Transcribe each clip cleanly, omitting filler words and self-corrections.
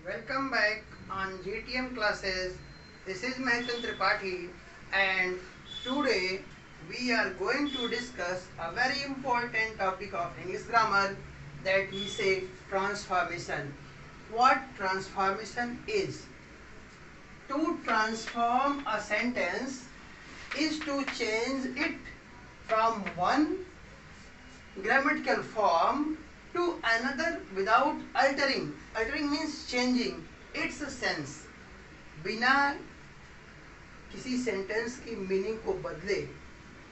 Welcome back on GTM classes. This is Maheshwar Tripathi, and today we are going to discuss a very important topic of English grammar, that we say transformation. What transformation is? To transform a sentence is to change it from one grammatical form to another without altering. Altering means changing its sense. बिना किसी sentence की meaning को बदले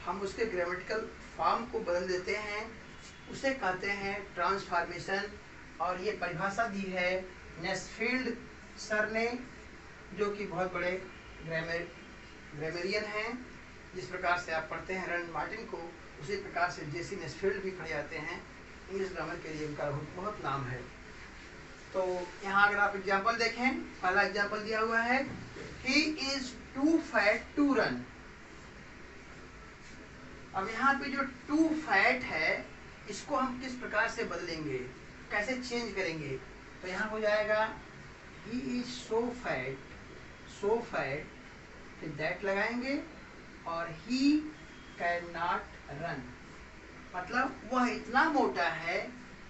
हम उसके grammatical form को बदल देते हैं, उसे कहते हैं ट्रांसफॉर्मेशन। और ये परिभाषा दी है नेस्फील्ड सर ने, जो कि बहुत बड़े ग्रामेरियन हैं। जिस प्रकार से आप पढ़ते हैं रन मार्टिन को, उसी प्रकार से जेसी नेस्फील्ड भी पढ़े जाते हैं। इंग्लिश ग्रामर के लिए उनका बहुत नाम है। तो यहाँ अगर आप एग्जाम्पल देखें, पहला एग्जाम्पल दिया हुआ है, he is too fat to run. अब यहाँ पे जो टू फैट है, इसको हम किस प्रकार से बदलेंगे, कैसे चेंज करेंगे? तो यहाँ हो जाएगा ही इज सो फैट, फिर दैट लगाएंगे और ही कैन नॉट रन, मतलब वह इतना मोटा है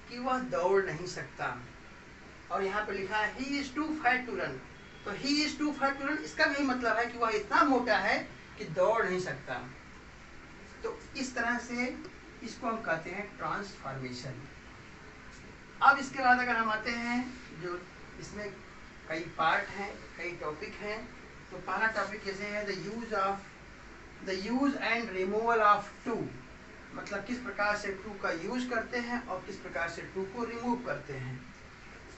कि वह दौड़ नहीं सकता। और यहाँ पे लिखा है he is too fat to run, तो he is too fat to run, इसका भी मतलब है कि वह इतना मोटा है कि दौड़ नहीं सकता। तो इस तरह से इसको हम कहते हैं ट्रांसफॉर्मेशन। अब इसके बाद अगर हम आते हैं, जो इसमें कई पार्ट हैं, कई टॉपिक हैं। तो पहला टॉपिक जैसे है the use and removal of too, मतलब किस प्रकार से टू का यूज करते हैं और किस प्रकार से टू को रिमूव करते हैं।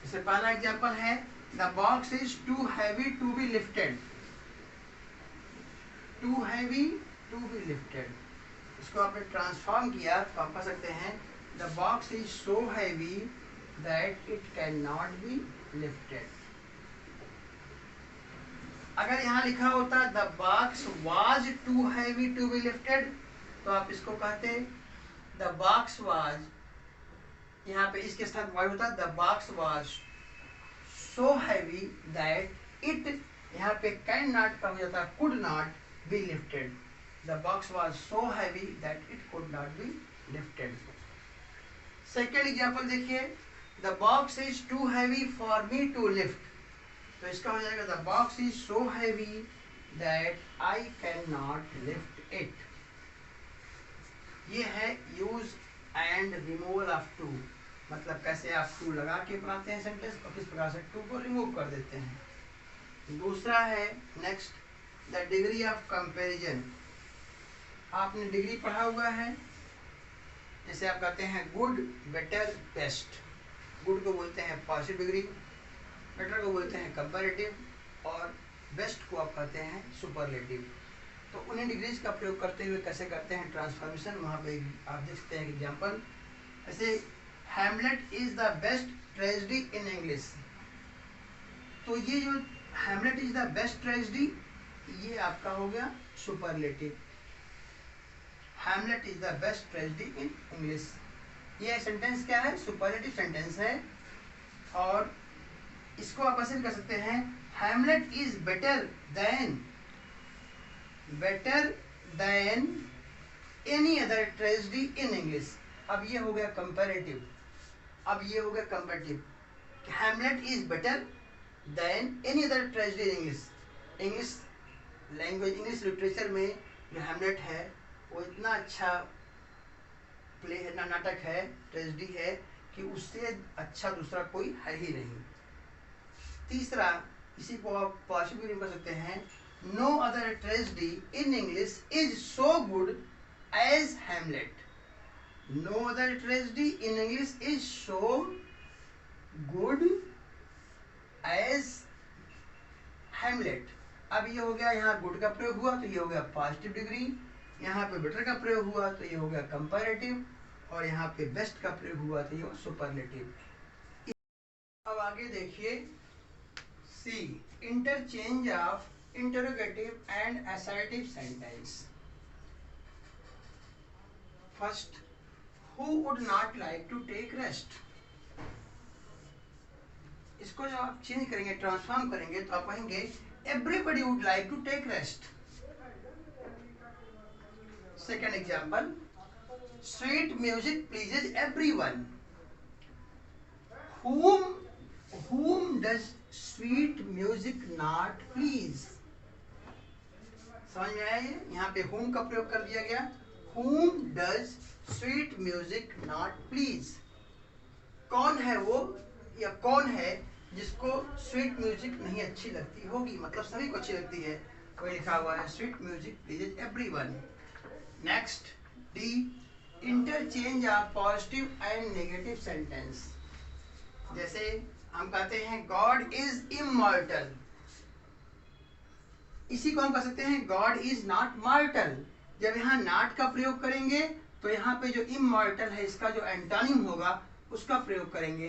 जैसे पहला एग्जांपल है, the box is too heavy to be lifted. Too heavy to be lifted, इसको आपने ट्रांसफॉर्म किया तो आप कह सकते हैं the box is so heavy that it can not be lifted. अगर यहाँ लिखा होता the box was too heavy to be lifted, तो आप इसको कहते द बॉक्स वाज, यहाँ पे इसके साथ वाज होता the box was so heavy that it, यहाँ पे कैन नॉट का हो जाता could not be lifted. The box was so heavy that it could not be lifted. Second example देखिए, the box is too heavy for me to lift, तो इसका हो जाएगा the box is so heavy that I can not lift it. ये है use and removal of too, मतलब कैसे आप टू लगा के बनाते हैं सेंटेंस और किस प्रकार से टू को रिमूव कर देते हैं। दूसरा है next, the degree of comparison. आपने डिग्री पढ़ा हुआ है, जैसे आप कहते हैं गुड, बेटर, बेस्ट। गुड को बोलते हैं पॉजिटिव डिग्री, बेटर को बोलते हैं कंपैरेटिव और बेस्ट को आप कहते हैं सुपरलेटिव। तो उन्हीं डिग्रीज का प्रयोग करते हुए कैसे करते हैं ट्रांसफॉर्मेशन, वहाँ पे आप देख सकते हैं एग्जाम्पल। जैसे Hamlet is the best tragedy in English, तो ये जो Hamlet is the best tragedy, ये आपका हो गया superlative. Hamlet is the best tragedy in English, ये सेंटेंस क्या है, सुपरलेटिव सेंटेंस है। और इसको आप ऐसे कर सकते हैं, Hamlet is better than any other tragedy in English. अब ये हो गया comparative, Hamlet is better than any other tragedy in English. English language, English literature में जो हैमलेट है वो इतना अच्छा प्ले है, नाटक है, ट्रेजेडी है, कि उससे अच्छा दूसरा कोई है ही नहीं। तीसरा, इसी को आप पॉसिबल कर सकते हैं, no other tragedy in English is so good as Hamlet. No other tragedy in English is so good as Hamlet. अब ये हो गया, यहाँ गुड का प्रयोग हुआ तो ये हो गया पॉजिटिव डिग्री, यहाँ पे बेटर का प्रयोग हुआ तो ये हो गया कंपैरेटिव, और यहाँ पे बेस्ट का प्रयोग हुआ तो ये सुपरलेटिव। अब आगे देखिए, C interchange of interrogative and assertive sentence. First, who would not like to take rest. इसको जब आप चेंज करेंगे, ट्रांसफॉर्म करेंगे, तो आप कहेंगे everybody would like to take rest. Second example, sweet music pleases everyone. whom does sweet music not please? समझ में आया ये? यहाँ पे whom का प्रयोग कर दिया गया। whom does sweet music not please? कौन है वो या कौन है जिसको स्वीट म्यूजिक नहीं अच्छी लगती होगी, मतलब सभी को अच्छी लगती है। कोई लिखा हुआ है sweet music pleases everyone. Next D, interchange of positive and negative sentence. जैसे हम कहते हैं गॉड इज इमॉर्टल, इसी को हम कह सकते हैं गॉड इज नॉट मॉर्टल। जब यहाँ नॉट का प्रयोग करेंगे तो यहाँ पे जो इमॉर्टल है इसका जो एंटोनिम होगा उसका प्रयोग करेंगे,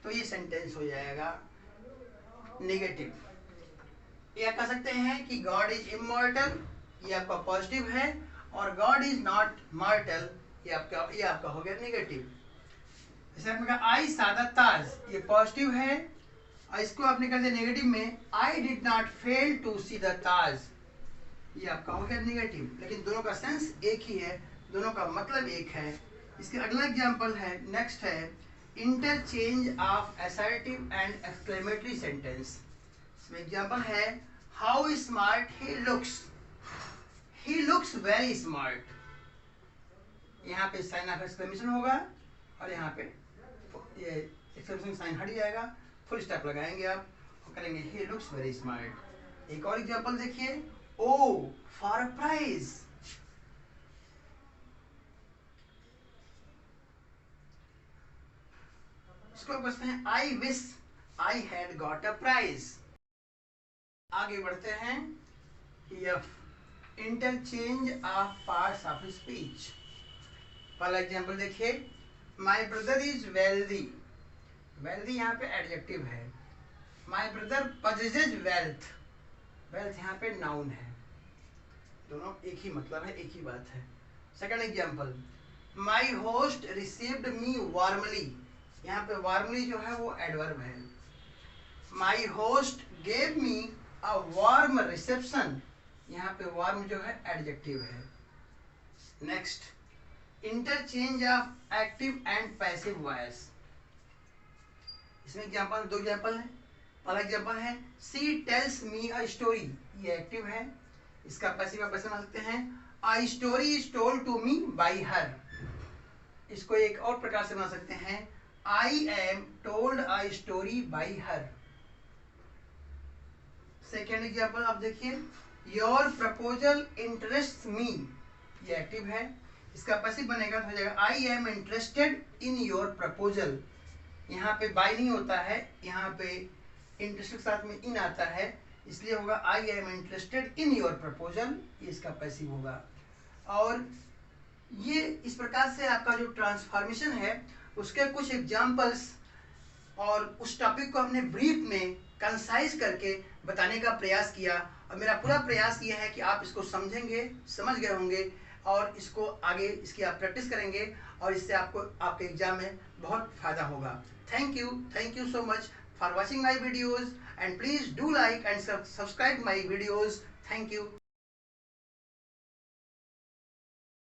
तो ये सेंटेंस हो जाएगा नेगेटिव। या कह सकते हैं कि गॉड इज इमॉर्टल, ये आपका पॉजिटिव है, और गॉड इज नॉट मॉर्टल, ये आपका हो गया नेगेटिव। जैसे आपने कहा आई सा द ताज, ये पॉजिटिव है, और इसको आपने कर दिया नेगेटिव में, I did not fail to see the Taj, ये आपका हो गया नेगेटिव। लेकिन दोनों का सेंस एक ही है, दोनों का मतलब एक है। इसके अगला एग्जांपल है, नेक्स्ट है interchange of assertive and exclamatory sentence. इसमें एग्जांपल है how smart he looks very smart. यहाँ पे साइन ऑफ एक्सक्लेमेशन होगा और यहाँ पे ये एक्सक्लेमेशन साइन हट जाएगा, फुल स्टॉप लगाएंगे आप और करेंगे ही लुक्स वेरी स्मार्ट। एक और एग्जांपल देखिए, ओ फॉर अ प्राइज। इसको पूछते हैं I wish I had got a prize. आगे बढ़ते हैं, F, interchange of parts of speech. पहला एग्जांपल देखिए, my brother is wealthy, wealthy यहाँ पे एडजेक्टिव है। My brother possesses wealth, wealth यहाँ पे नाउन है। दोनों एक ही मतलब है, एक ही बात है। Second example, my host received me warmly, यहाँ पे वार्मली जो है वो एडवर्ब है। My host gave me a warm reception, यहाँ पे वार्म जो है एडजेक्टिव है। Next, interchange of active and passive voice. इसमें एग्जांपल, दो एग्जांपल है। पहला एग्जांपल है she tells me a story, ये एक्टिव है, इसका पैसिव आप ऐसे बना सकते हैं a story is told to me bye हर। इसको एक और प्रकार से बना सकते हैं I am told a story by her. Second example आप देखिए, योर प्रपोजल इंटरेस्ट मी, ये एक्टिव है, इसका पैसिव बनेगा तो हो जाएगा I am interested in your proposal. यहाँ पे बाय नहीं होता है, यहाँ पे इंटरेस्ट के साथ में इन आता है, इसलिए होगा I am interested in your proposal, ये इसका पैसिव होगा। और ये इस प्रकार से आपका जो ट्रांसफॉर्मेशन है उसके कुछ एग्जाम्पल्स और उस टॉपिक को हमने ब्रीफ में कंसाइज करके बताने का प्रयास किया। और मेरा पूरा प्रयास ये है कि आप इसको समझेंगे, समझ गए होंगे, और इसको आगे इसकी आप प्रैक्टिस करेंगे और इससे आपको आपके एग्जाम में बहुत फायदा होगा। Thank you so much for watching my videos and please do like and subscribe my videos. Thank you.